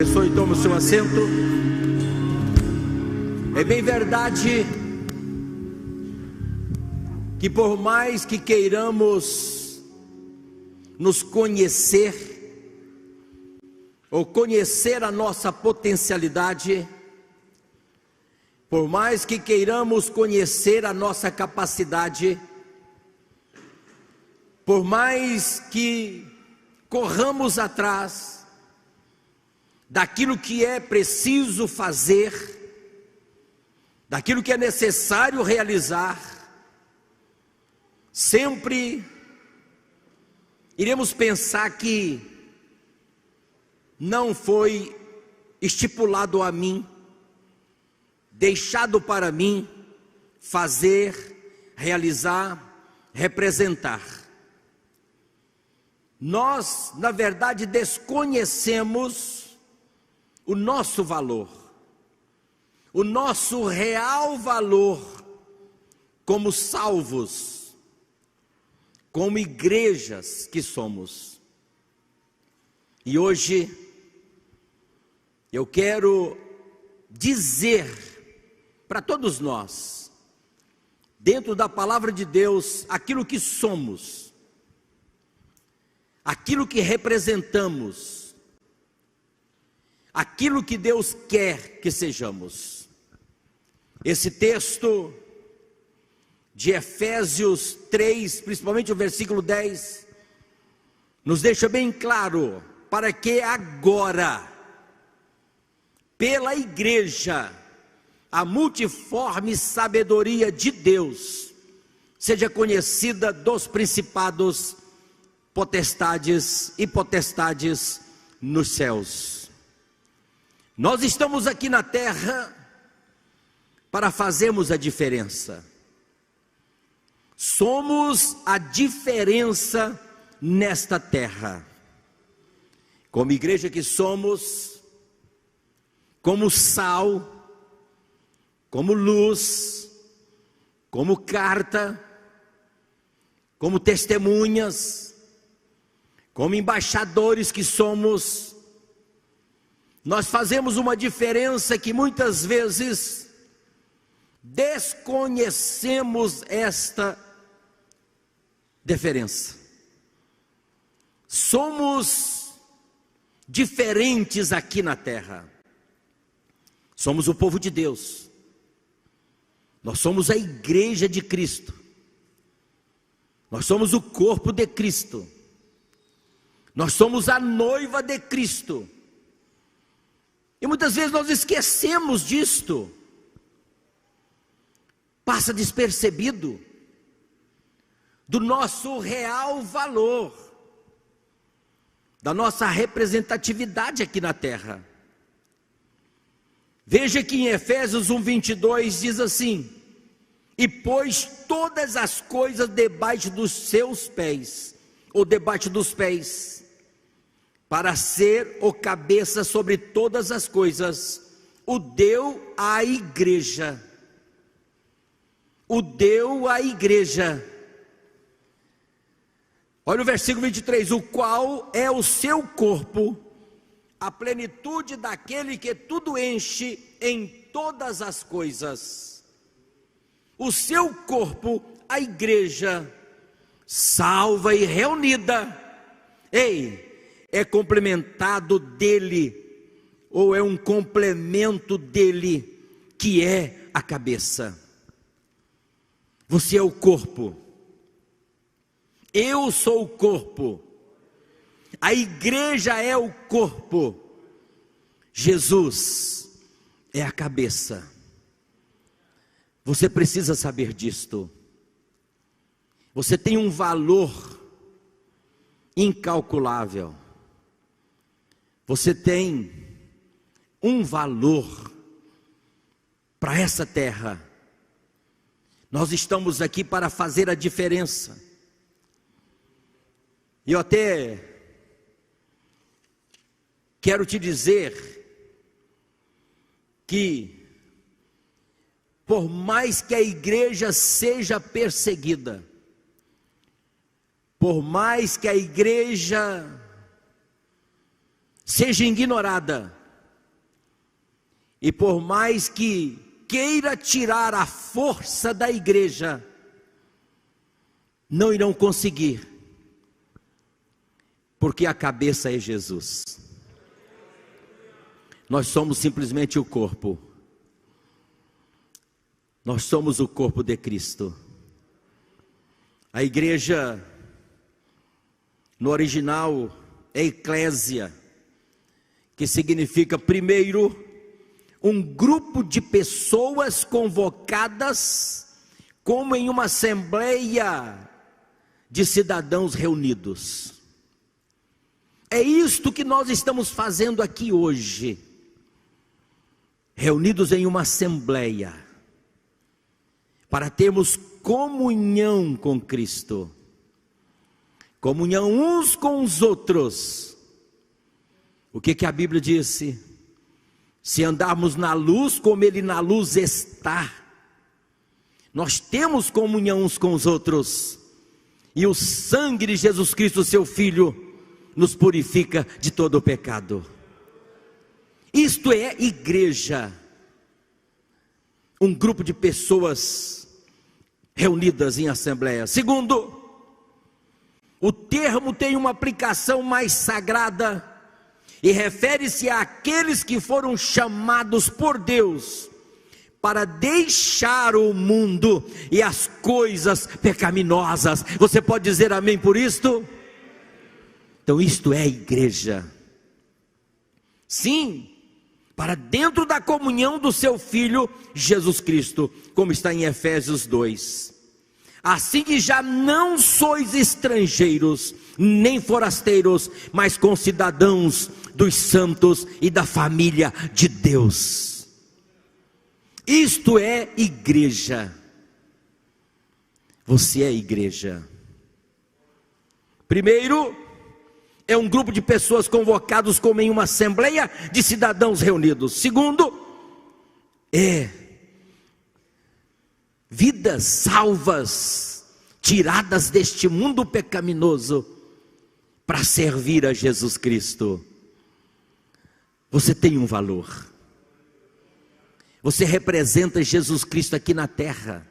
Pessoa e toma o seu assento. É bem verdade que por mais que queiramos nos conhecer ou conhecer a nossa potencialidade, por mais que queiramos conhecer a nossa capacidade, por mais que corramos atrás daquilo que é preciso fazer, daquilo que é necessário realizar, sempre iremos pensar que não foi estipulado a mim, deixado para mim fazer, realizar, representar. Nós, na verdade, desconhecemos o nosso valor, o nosso real valor como salvos, como igrejas que somos. E hoje eu quero dizer para todos nós, dentro da palavra de Deus, aquilo que somos, aquilo que representamos, aquilo que Deus quer que sejamos. Esse texto de Efésios 3, principalmente o versículo 10, nos deixa bem claro para que agora, pela igreja, a multiforme sabedoria de Deus seja conhecida dos principados, potestades e potestades nos céus. Nós estamos aqui na terra para fazermos a diferença. Somos a diferença nesta terra. Como igreja que somos, como sal, como luz, como carta, como testemunhas, como embaixadores que somos, nós fazemos uma diferença que muitas vezes desconhecemos esta diferença. Somos diferentes aqui na terra. Somos o povo de Deus. Nós somos a igreja de Cristo. Nós somos o corpo de Cristo. Nós somos a noiva de Cristo. E muitas vezes nós esquecemos disto, passa despercebido do nosso real valor, da nossa representatividade aqui na terra. Veja que em Efésios 1:22 diz assim: e pôs todas as coisas debaixo dos seus pés, ou debaixo dos pés, para ser o cabeça sobre todas as coisas, o deu à igreja. O deu à igreja. Olha o versículo 23, o qual é o seu corpo, a plenitude daquele que tudo enche em todas as coisas. O seu corpo, a igreja, salva e reunida, é complementado dele, ou é um complemento dele, que é a cabeça. Você é o corpo, eu sou o corpo, a igreja é o corpo, Jesus é a cabeça. Você precisa saber disto. Você tem um valor incalculável. Você tem um valor para essa terra. Nós estamos aqui para fazer a diferença. E eu até quero te dizer que, por mais que a igreja seja perseguida, por mais que a igreja seja ignorada, E por mais que queira tirar a força da igreja, não irão conseguir, porque a cabeça é Jesus. Nós somos simplesmente o corpo. Nós somos o corpo de Cristo. A igreja, no original, é eclésia, que significa, primeiro, um grupo de pessoas convocadas como em uma assembleia de cidadãos reunidos. É isto que nós estamos fazendo aqui hoje, reunidos em uma assembleia, para termos comunhão com Cristo, comunhão uns com os outros. O que a Bíblia disse? Se andarmos na luz como Ele na luz está, nós temos comunhão uns com os outros, e o sangue de Jesus Cristo, seu Filho, nos purifica de todo o pecado. Isto é igreja, um grupo de pessoas reunidas em assembleia. Segundo, o termo tem uma aplicação mais sagrada e refere-se àqueles que foram chamados por Deus para deixar o mundo e as coisas pecaminosas. Você pode dizer amém por isto? Então isto é igreja. Sim, para dentro da comunhão do seu Filho Jesus Cristo, como está em Efésios 2. Assim que já não sois estrangeiros, nem forasteiros, mas concidadãos dos santos e da família de Deus. Isto é igreja. Você é igreja. Primeiro, é um grupo de pessoas convocados como em uma assembleia de cidadãos reunidos. Segundo, é vidas salvas, tiradas deste mundo pecaminoso, para servir a Jesus Cristo. Você tem um valor. Você representa Jesus Cristo aqui na terra.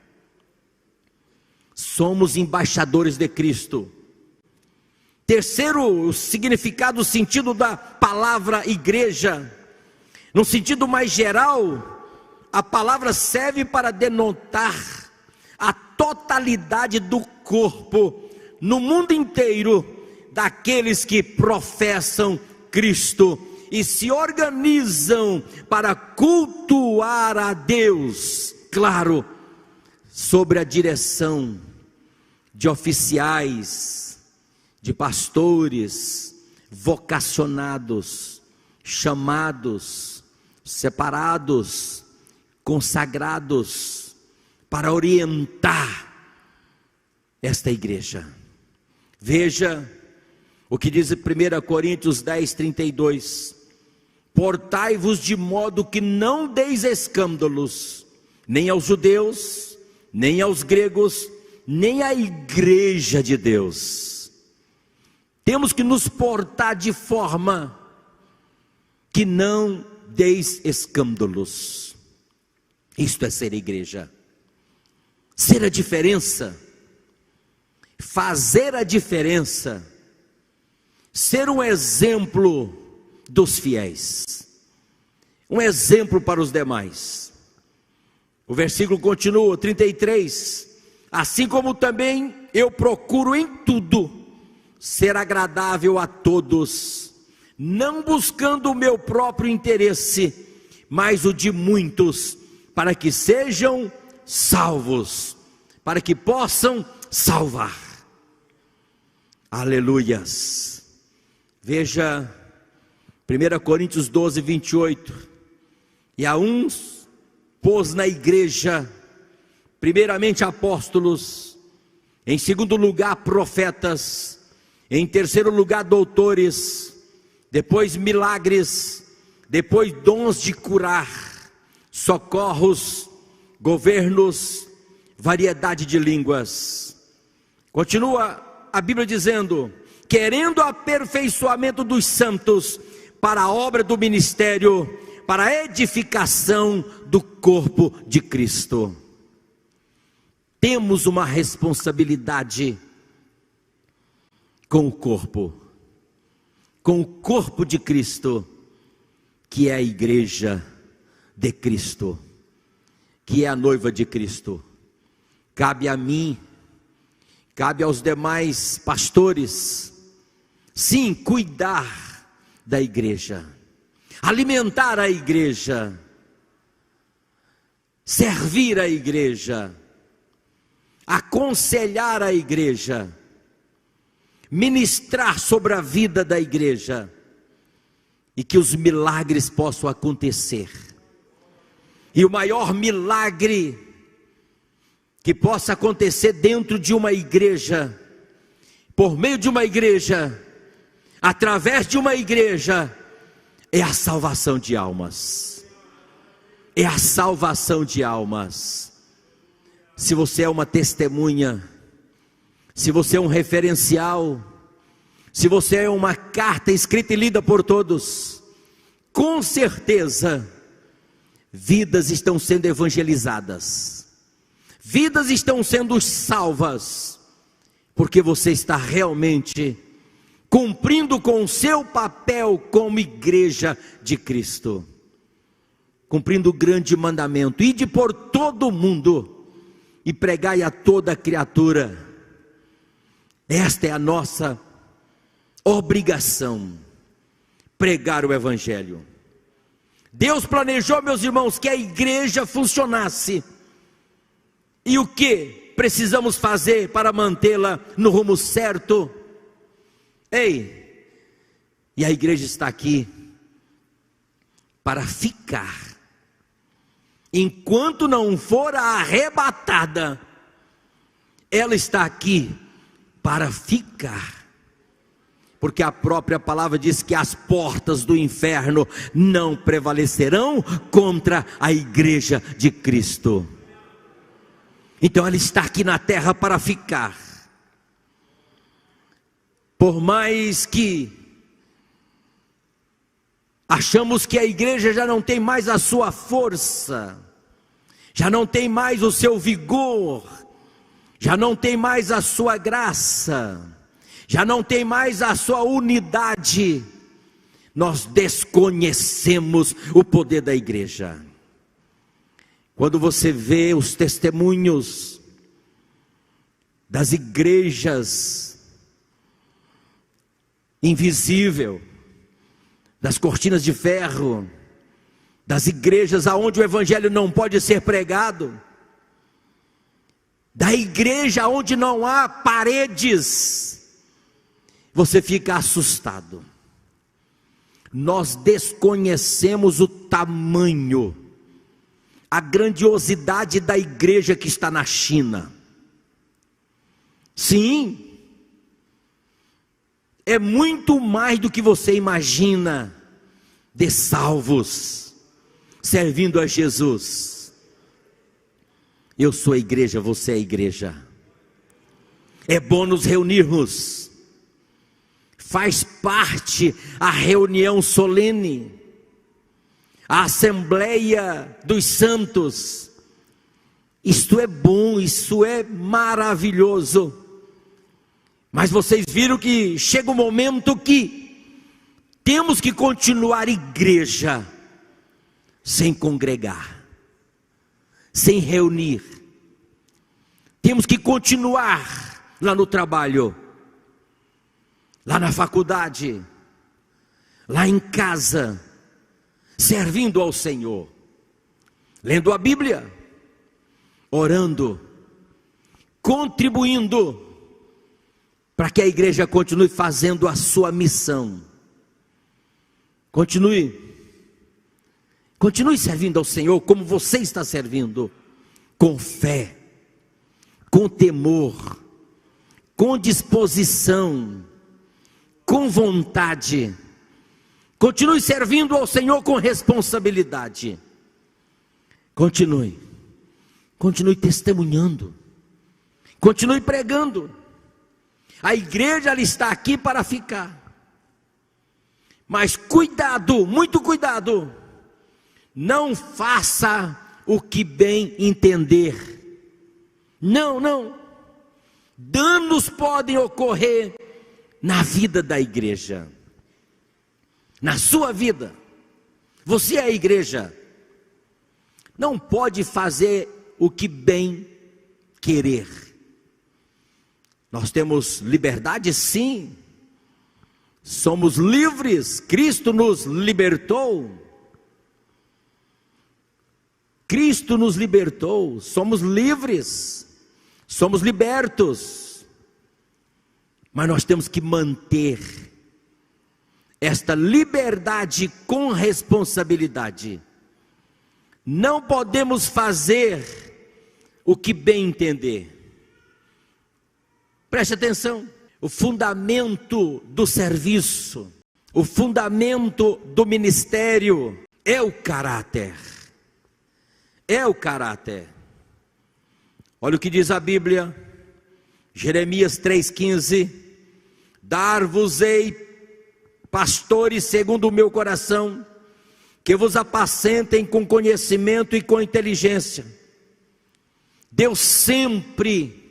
Somos embaixadores de Cristo. Terceiro, o significado, o sentido da palavra igreja. No sentido mais geral, a palavra serve para denotar a totalidade do corpo, no mundo inteiro, daqueles que professam Cristo e se organizam para cultuar a Deus, claro, sobre a direção de oficiais, de pastores, vocacionados, chamados, separados, consagrados, para orientar esta igreja. Veja o que diz 1 Coríntios 10:32: portai-vos de modo que não deis escândalos, nem aos judeus, nem aos gregos, nem à igreja de Deus. Temos que nos portar de forma que não deis escândalos. Isto é ser igreja. Ser a diferença, fazer a diferença, ser um exemplo dos fiéis, um exemplo para os demais. O versículo continua, 33: assim como também eu procuro em tudo ser agradável a todos, não buscando o meu próprio interesse, mas o de muitos, para que sejam salvos, para que possam salvar. Aleluias. Veja 1 Coríntios 12:28: e a uns pôs na igreja, primeiramente apóstolos, em segundo lugar profetas, em terceiro lugar doutores, depois milagres, depois dons de curar, socorros, governos, variedade de línguas. Continua a Bíblia dizendo: querendo o aperfeiçoamento dos santos para a obra do ministério, para a edificação do corpo de Cristo. Temos uma responsabilidade com o corpo de Cristo, que é a igreja de Cristo, que é a noiva de Cristo. Cabe a mim, cabe aos demais pastores, sim, cuidar da igreja, alimentar a igreja, servir a igreja, aconselhar a igreja, ministrar sobre a vida da igreja, e que os milagres possam acontecer. E o maior milagre que possa acontecer dentro de uma igreja, por meio de uma igreja, através de uma igreja, é a salvação de almas. É a salvação de almas. Se você é uma testemunha, se você é um referencial, se você é uma carta escrita e lida por todos, com certeza, vidas estão sendo evangelizadas, vidas estão sendo salvas, porque você está realmente cumprindo com o seu papel como igreja de Cristo, cumprindo o grande mandamento: ide por todo o mundo e pregai a toda criatura. Esta é a nossa obrigação, pregar o evangelho. Deus planejou, meus irmãos, que a igreja funcionasse. E o que precisamos fazer para mantê-la no rumo certo? Ei, e a igreja está aqui para ficar. Enquanto não for arrebatada, ela está aqui para ficar. Porque a própria palavra diz que as portas do inferno não prevalecerão contra a igreja de Cristo. Então ela está aqui na terra para ficar. Por mais que achamos que a igreja já não tem mais a sua força, já não tem mais o seu vigor, já não tem mais a sua graça, já não tem mais a sua unidade, nós desconhecemos o poder da igreja. Quando você vê os testemunhos das igrejas invisível, das cortinas de ferro, das igrejas aonde o evangelho não pode ser pregado, da igreja onde não há paredes, você fica assustado. Nós desconhecemos o tamanho, a grandiosidade da igreja que está na China. Sim, é muito mais do que você imagina de salvos servindo a Jesus. Eu sou a igreja, você é a igreja. É bom nos reunirmos. Faz parte a reunião solene, a assembleia dos santos. Isto é bom, isso é maravilhoso. Mas vocês viram que chega um momento que temos que continuar igreja sem congregar, sem reunir. Temos que continuar lá no trabalho, lá na faculdade, lá em casa, servindo ao Senhor, lendo a Bíblia, orando, contribuindo, para que a igreja continue fazendo a sua missão. Continue servindo ao Senhor como você está servindo, com fé, com temor, com disposição, com vontade. Continue servindo ao Senhor com responsabilidade. Continue testemunhando, continue pregando. A igreja ela está aqui para ficar. Mas cuidado, muito cuidado, não faça o que bem entender. Não. Danos podem ocorrer na vida da igreja, na sua vida. Você é a igreja. Não pode fazer o que bem querer. Nós temos liberdade, sim. Somos livres. Cristo nos libertou. Cristo nos libertou. Somos livres. Somos libertos. Mas nós temos que manter esta liberdade com responsabilidade. Não podemos fazer o que bem entender. Preste atenção. O fundamento do serviço, o fundamento do ministério é o caráter. É o caráter. Olha o que diz a Bíblia, Jeremias 3,15: dar-vos-ei pastores segundo o meu coração, que vos apacentem com conhecimento e com inteligência. Deus sempre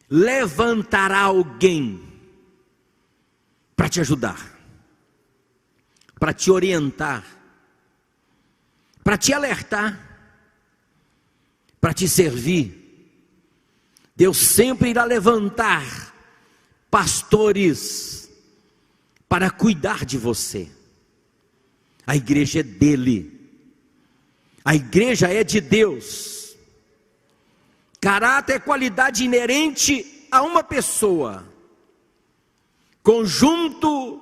levantará alguém para te ajudar, para te orientar, para te alertar, para te servir. Deus sempre irá levantar pastores para cuidar de você. A igreja é dele, a igreja é de Deus. Caráter é qualidade inerente a uma pessoa, conjunto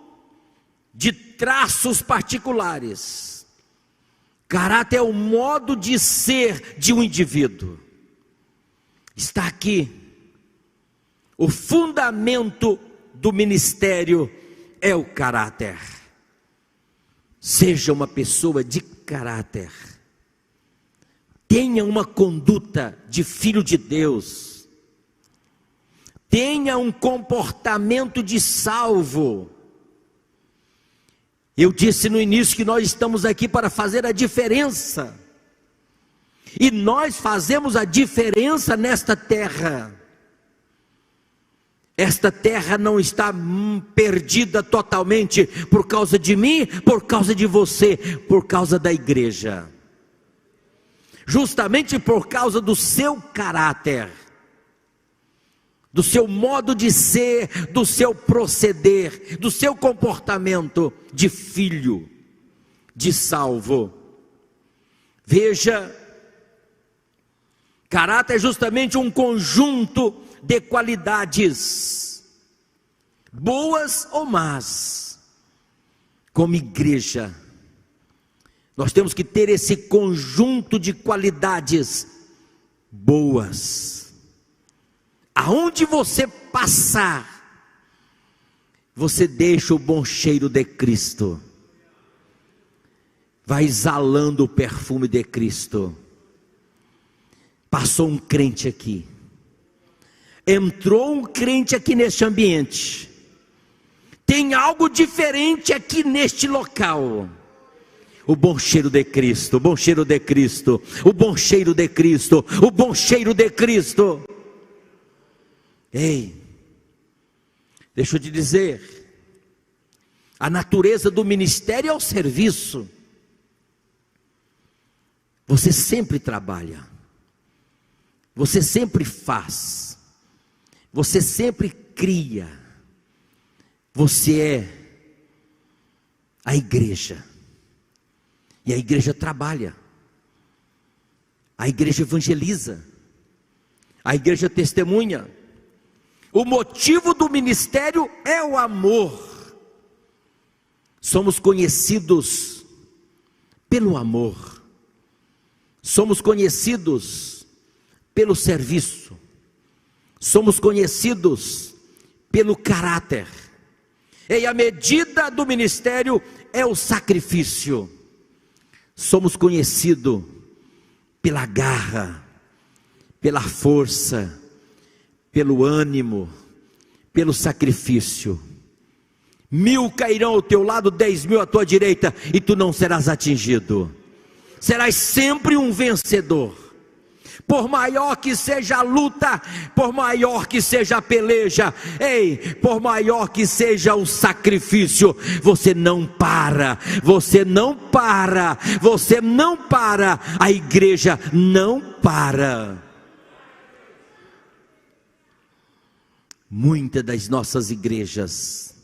de traços particulares. Caráter é o modo de ser de um indivíduo. Está aqui. O fundamento do ministério é o caráter. Seja uma pessoa de caráter. Tenha uma conduta de filho de Deus. Tenha um comportamento de salvo. Eu disse no início que nós estamos aqui para fazer a diferença. E nós fazemos a diferença nesta terra. Esta terra não está perdida totalmente por causa de mim, por causa de você, por causa da igreja. Justamente por causa do seu caráter, do seu modo de ser, do seu proceder, do seu comportamento de filho, de salvo. Veja, caráter é justamente um conjunto de qualidades, boas ou más. Como igreja, nós temos que ter esse conjunto de qualidades boas. Aonde você passar, você deixa o bom cheiro de Cristo. Vai exalando o perfume de Cristo. Passou um crente aqui. Entrou um crente aqui neste ambiente. Tem algo diferente aqui neste local. O bom cheiro de Cristo, o bom cheiro de Cristo, o bom cheiro de Cristo, o bom cheiro de Cristo. Ei, deixa eu te dizer, a natureza do ministério é o serviço. Você sempre trabalha, você sempre faz, você sempre cria, você é a igreja. E a igreja trabalha, a igreja evangeliza, a igreja testemunha. O motivo do ministério é o amor. Somos conhecidos pelo amor, somos conhecidos pelo serviço, somos conhecidos pelo caráter. E a medida do ministério é o sacrifício. Somos conhecidos pela garra, pela força, pelo ânimo, pelo sacrifício. 1000 cairão ao teu lado, 10.000 à tua direita, e tu não serás atingido. serás sempre um vencedor. Por maior que seja a luta, por maior que seja a peleja, por maior que seja o sacrifício, você não para, você não para, você não para, a igreja não para. Muitas das nossas igrejas,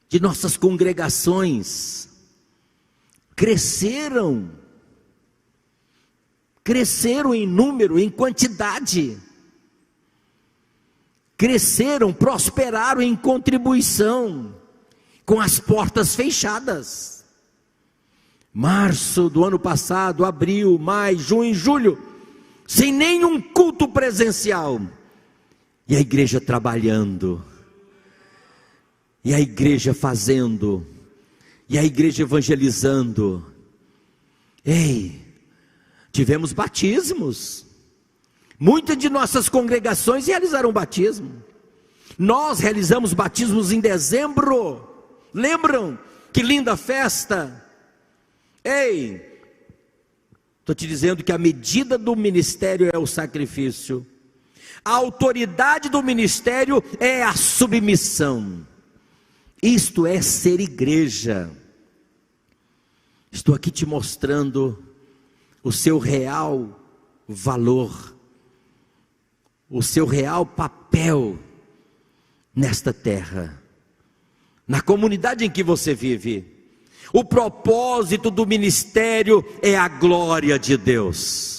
de nossas congregações, cresceram em número, em quantidade, cresceram, prosperaram em contribuição, com as portas fechadas. Março do ano passado, abril, maio, junho, julho, sem nenhum culto presencial, e a igreja trabalhando, e a igreja fazendo, e a igreja evangelizando. Tivemos batismos, muitas de nossas congregações realizaram batismo. Nós realizamos batismos em dezembro, lembram? Que linda festa! Estou te dizendo que a medida do ministério é o sacrifício, a autoridade do ministério é a submissão. Isto é ser igreja. Estou aqui te mostrando o seu real valor, o seu real papel nesta terra, na comunidade em que você vive. O propósito do ministério é a glória de Deus.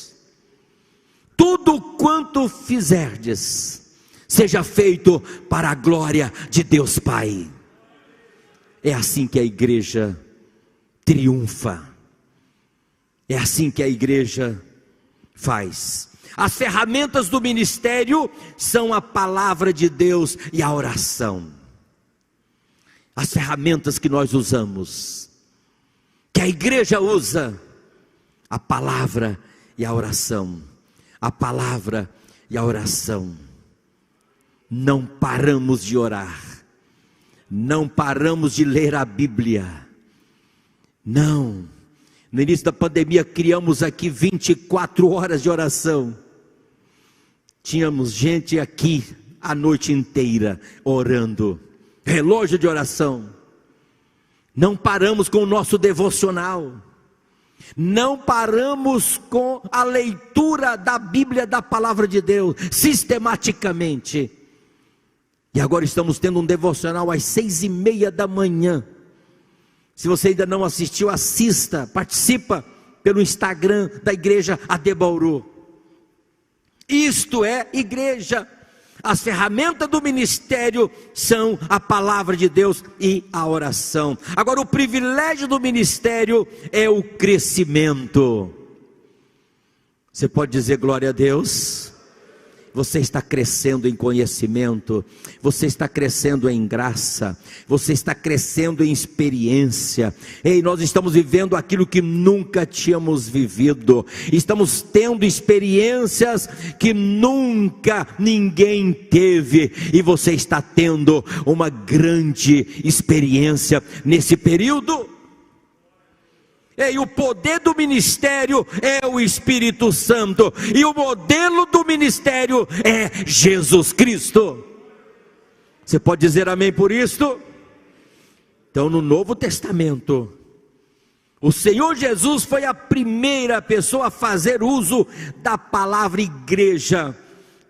Tudo quanto fizerdes, seja feito para a glória de Deus Pai. É assim que a igreja triunfa. É assim que a igreja faz. As ferramentas do ministério são a palavra de Deus e a oração. As ferramentas que nós usamos, que a igreja usa, a palavra e a oração. A palavra e a oração. Não paramos de orar, não paramos de ler a Bíblia. Não. No início da pandemia criamos aqui 24 horas de oração. Tínhamos gente aqui a noite inteira orando. Relógio de oração. Não paramos com o nosso devocional. Não paramos com a leitura da Bíblia, da palavra de Deus, sistematicamente. E agora estamos tendo um devocional às 6:30 da manhã. Se você ainda não assistiu, assista, participa pelo Instagram da igreja AD Bauru. Isto é igreja. As ferramentas do ministério são a palavra de Deus e a oração. Agora, o privilégio do ministério é o crescimento. Você pode dizer glória a Deus? Você está crescendo em conhecimento, você está crescendo em graça, você está crescendo em experiência. Nós estamos vivendo aquilo que nunca tínhamos vivido, estamos tendo experiências que nunca ninguém teve, e você está tendo uma grande experiência nesse período. E o poder do ministério é o Espírito Santo, e o modelo do ministério é Jesus Cristo. Você pode dizer amém por isto? Então, no Novo Testamento, o Senhor Jesus foi a primeira pessoa a fazer uso da palavra igreja,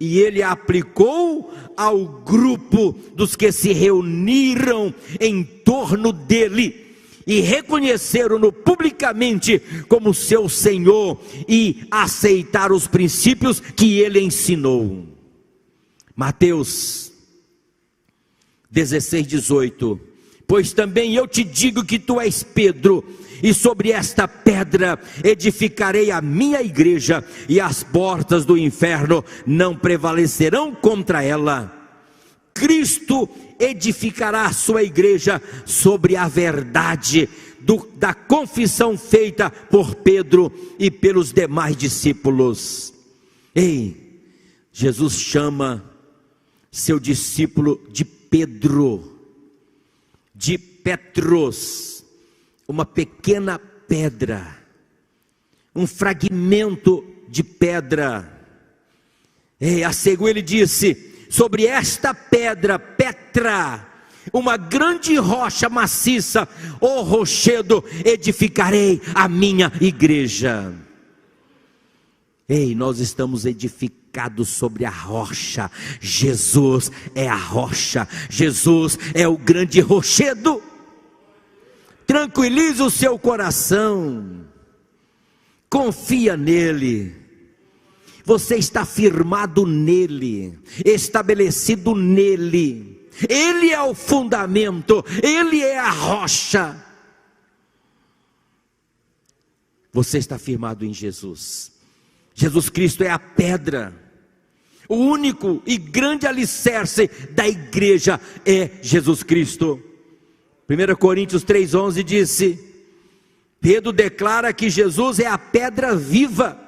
e ele a aplicou ao grupo dos que se reuniram em torno dele e reconheceram-no publicamente como seu Senhor, e aceitaram os princípios que ele ensinou. Mateus 16:18. Pois também eu te digo que tu és Pedro, e sobre esta pedra edificarei a minha igreja, e as portas do inferno não prevalecerão contra ela. Cristo edificará a sua igreja sobre a verdade da confissão feita por Pedro e pelos demais discípulos. Jesus chama seu discípulo de Pedro, de Petros, uma pequena pedra. um fragmento de pedra. Ele disse: sobre esta pedra, Petra, uma grande rocha maciça, o rochedo, edificarei a minha igreja. Nós estamos edificados sobre a rocha. Jesus é a rocha, Jesus é o grande rochedo. Tranquilize o seu coração, confia nele. Você está firmado nele, estabelecido nele. Ele é o fundamento, ele é a rocha. Você está firmado em Jesus. Jesus Cristo é a pedra. O único e grande alicerce da igreja é Jesus Cristo. 1 Coríntios 3,11 disse: Pedro declara que Jesus é a pedra viva,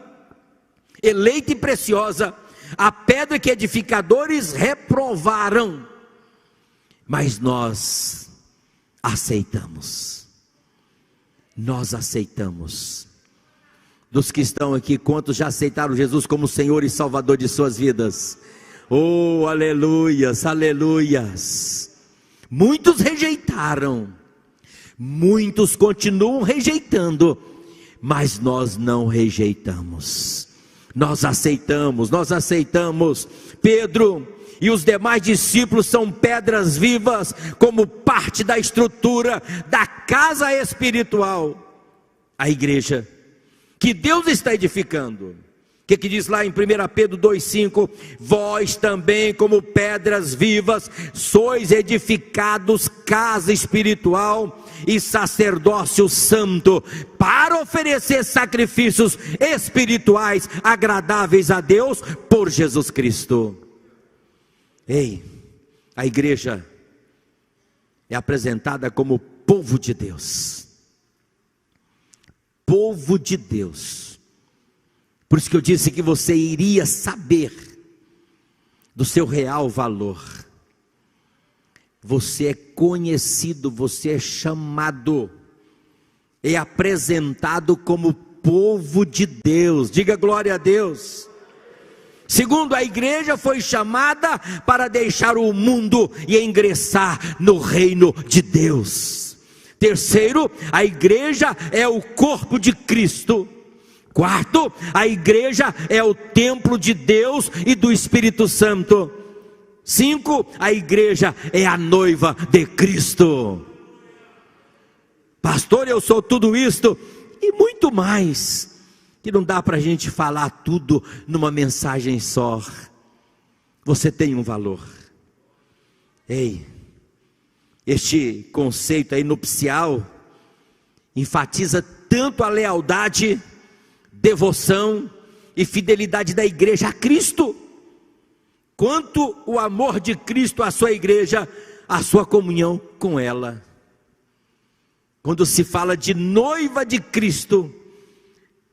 eleita e preciosa, a pedra que edificadores reprovaram, mas nós aceitamos. Nós aceitamos. Dos que estão aqui, quantos já aceitaram Jesus como Senhor e Salvador de suas vidas? Oh, aleluias, aleluias. Muitos rejeitaram, muitos continuam rejeitando, mas nós não rejeitamos. Nós aceitamos. Pedro e os demais discípulos são pedras vivas, como parte da estrutura da casa espiritual, a igreja que Deus está edificando. O que diz lá em 1 Pedro 2,5? Vós também, como pedras vivas, sois edificados casa espiritual e sacerdócio santo, para oferecer sacrifícios espirituais agradáveis a Deus por Jesus Cristo. A igreja é apresentada como povo de Deus. Povo de Deus. Por isso que eu disse que você iria saber do seu real valor. Você é conhecido, você é chamado, é apresentado como povo de Deus. Diga glória a Deus. Segundo, a igreja foi chamada para deixar o mundo e ingressar no reino de Deus. Terceiro, a igreja é o corpo de Cristo. Quarto, a igreja é o templo de Deus e do Espírito Santo. 5, a igreja é a noiva de Cristo. Pastor, eu sou tudo isto e muito mais, que não dá para a gente falar tudo numa mensagem só. Você tem um valor. Este conceito aí nupcial enfatiza tanto a lealdade, devoção e fidelidade da igreja a Cristo, quanto o amor de Cristo à sua igreja, a sua comunhão com ela. Quando se fala de noiva de Cristo,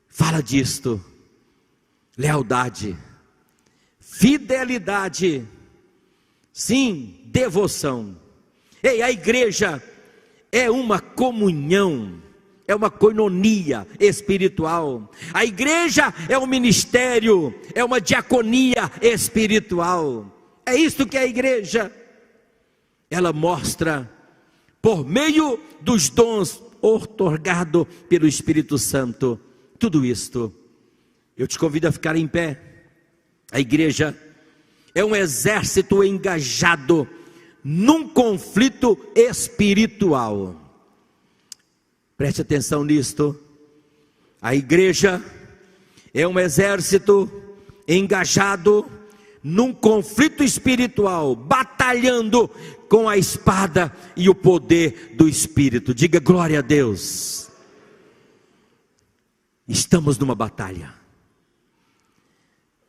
fala disto: lealdade, fidelidade, sim, devoção. A igreja é uma comunhão, é uma coinonia espiritual. A igreja é um ministério, é uma diaconia espiritual. É isto que é a igreja. Ela mostra, por meio dos dons outorgados pelo Espírito Santo, tudo isto. Eu te convido a ficar em pé. A igreja é um exército engajado num conflito espiritual. Preste atenção nisto. A igreja é um exército engajado num conflito espiritual, batalhando com a espada e o poder do Espírito. Diga glória a Deus. Estamos numa batalha.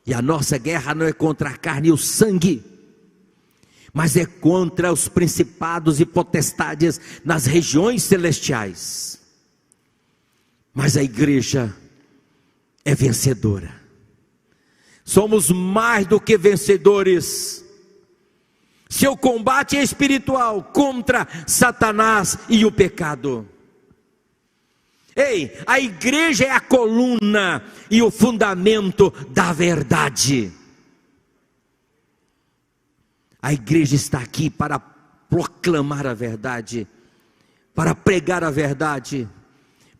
E a nossa guerra não é contra a carne e o sangue, mas é contra os principados e potestades nas regiões celestiais. Mas a igreja é vencedora. Somos mais do que vencedores. Seu combate é espiritual contra Satanás e o pecado. Ei, a igreja é a coluna e o fundamento da verdade. A igreja está aqui para proclamar a verdade, para pregar a verdade,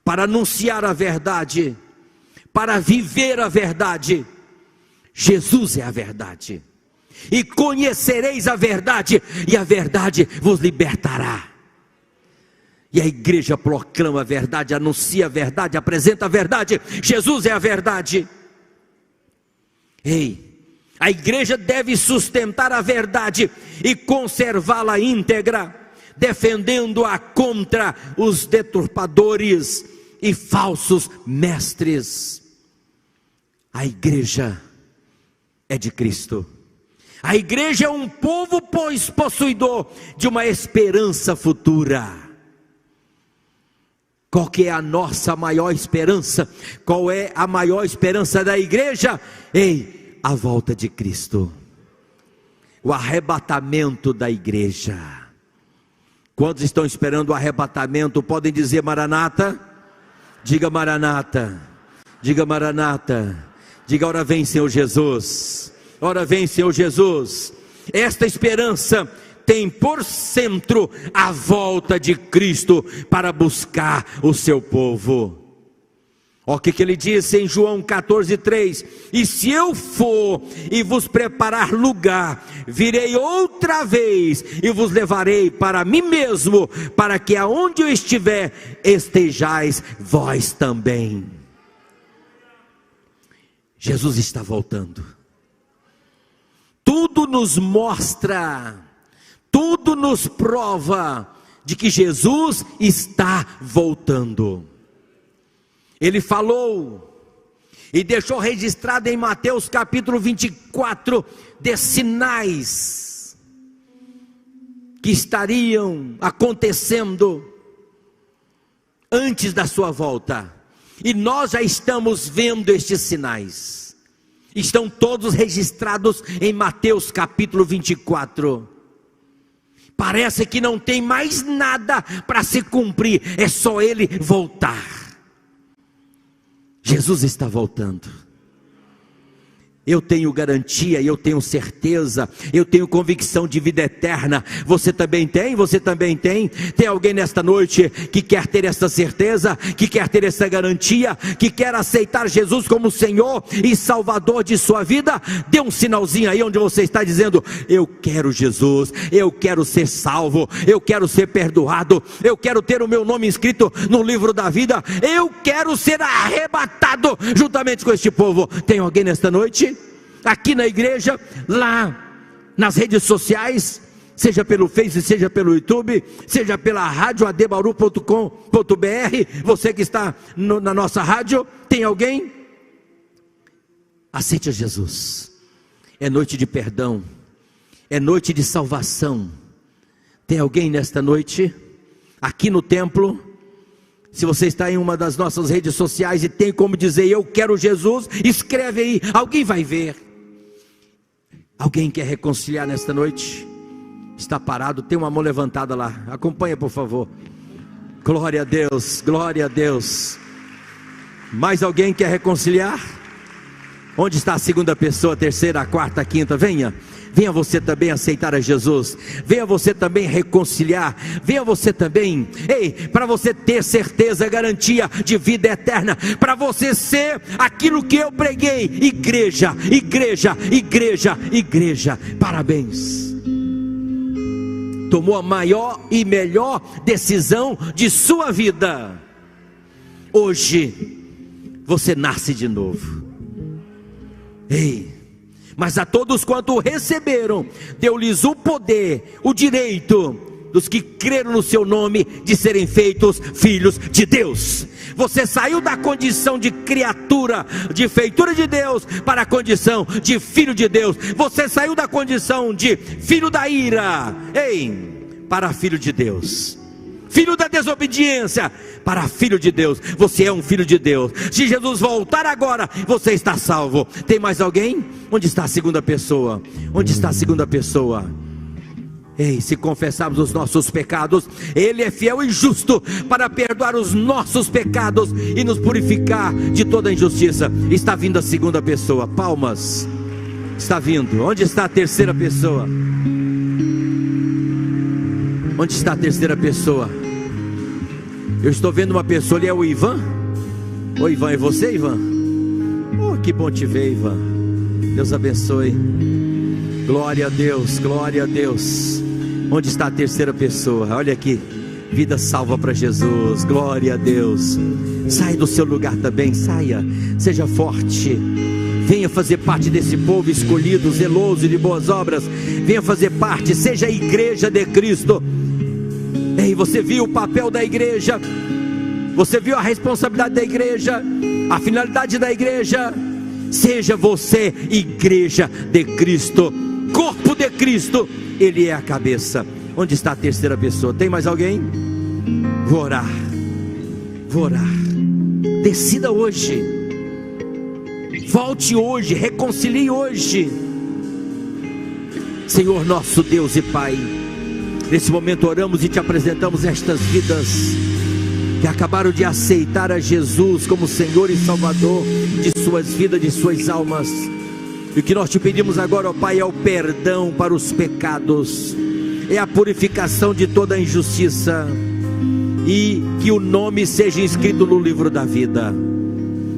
para anunciar a verdade, para viver a verdade. Jesus é a verdade. E conhecereis a verdade, e a verdade vos libertará. E a igreja proclama a verdade, anuncia a verdade, apresenta a verdade. Jesus é a verdade. Ei, a igreja deve sustentar a verdade e conservá-la íntegra, defendendo-a contra os deturpadores e falsos mestres. A igreja é de Cristo. A igreja é um povo, pois, possuidor de uma esperança futura. Qual que é a nossa maior esperança? Qual é a maior esperança da igreja? Ei, a volta de Cristo, o arrebatamento da igreja. Quantos estão esperando o arrebatamento? Podem dizer Maranata? Diga Maranata, diga Maranata, diga ora vem Senhor Jesus, ora vem Senhor Jesus. Esta esperança tem por centro a volta de Cristo para buscar o seu povo. Olha o que ele disse em João 14:3: e se eu for e vos preparar lugar, virei outra vez e vos levarei para mim mesmo, para que aonde eu estiver, estejais vós também. Jesus está voltando. Tudo nos mostra, tudo nos prova de que Jesus está voltando. Ele falou e deixou registrado em Mateus capítulo 24 de sinais que estariam acontecendo antes da sua volta. E nós já estamos vendo estes sinais. Estão todos registrados em Mateus capítulo 24. Parece que não tem mais nada para se cumprir, é só ele voltar. Jesus está voltando. Eu tenho garantia, eu tenho certeza, eu tenho convicção de vida eterna. Você também tem? Você também tem? Tem alguém nesta noite que quer ter essa certeza, que quer ter essa garantia, que quer aceitar Jesus como Senhor e Salvador de sua vida? Dê um sinalzinho aí onde você está dizendo: eu quero Jesus, eu quero ser salvo, eu quero ser perdoado, eu quero ter o meu nome inscrito no livro da vida, eu quero ser arrebatado juntamente com este povo. Tem alguém nesta noite? Aqui na igreja, lá nas redes sociais, seja pelo Face, seja pelo YouTube, seja pela rádio adebauru.com.br, você que está na nossa rádio, tem alguém? Aceite a Jesus. É noite de perdão, é noite de salvação. Tem alguém nesta noite, aqui no templo? Se você está em uma das nossas redes sociais e tem como dizer eu quero Jesus, escreve aí, alguém vai ver. Alguém quer reconciliar nesta noite? Está parado, tem uma mão levantada lá, acompanha por favor. Glória a Deus, glória a Deus. Mais alguém quer reconciliar? Onde está a segunda pessoa, a terceira, a quarta, a quinta? Venha. Venha você também aceitar a Jesus. Venha você também reconciliar. Venha você também, ei, para você ter certeza, garantia de vida eterna, para você ser aquilo que eu preguei: igreja, igreja, igreja, igreja. Parabéns. Tomou a maior e melhor decisão de sua vida. Hoje você nasce de novo. Ei, mas a todos quanto o receberam, deu-lhes o poder, o direito, dos que creram no seu nome, de serem feitos filhos de Deus. Você saiu da condição de criatura, de feitura de Deus, para a condição de filho de Deus. Você saiu da condição de filho da ira, ei, para filho de Deus. Filho da desobediência, para filho de Deus. Você é um filho de Deus. Se Jesus voltar agora, você está salvo. Tem mais alguém? Onde está a segunda pessoa? Onde está a segunda pessoa? Ei, se confessarmos os nossos pecados, Ele é fiel e justo para perdoar os nossos pecados e nos purificar de toda injustiça. Está vindo a segunda pessoa, palmas. Está vindo. Onde está a terceira pessoa? Onde está a terceira pessoa? Eu estou vendo uma pessoa ali, é o Ivan? Oi, Ivan, é você, Ivan? Oh, que bom te ver, Ivan. Deus abençoe. Glória a Deus, glória a Deus. Onde está a terceira pessoa? Olha aqui, vida salva para Jesus, glória a Deus. Sai do seu lugar também, saia, seja forte. Venha fazer parte desse povo escolhido, zeloso e de boas obras. Venha fazer parte, seja a igreja de Cristo. Ei, você viu o papel da igreja? Você viu a responsabilidade da igreja? A finalidade da igreja? Seja você igreja de Cristo, corpo de Cristo. Ele é a cabeça. Onde está a terceira pessoa? Tem mais alguém? Vou orar. Vou orar. Decida hoje. Volte hoje, reconcilie hoje. Senhor nosso Deus e Pai, nesse momento oramos e te apresentamos estas vidas que acabaram de aceitar a Jesus como Senhor e Salvador de suas vidas, de suas almas. E o que nós te pedimos agora, ó Pai, é o perdão para os pecados, é a purificação de toda a injustiça, e que o nome seja inscrito no livro da vida,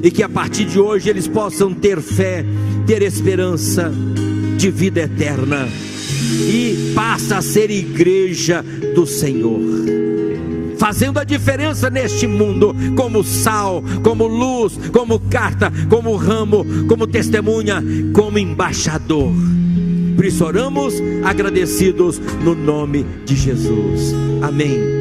e que a partir de hoje eles possam ter fé, ter esperança de vida eterna, e passa a ser igreja do Senhor, fazendo a diferença neste mundo, como sal, como luz, como carta, como ramo, como testemunha, como embaixador. Por isso oramos agradecidos no nome de Jesus. Amém.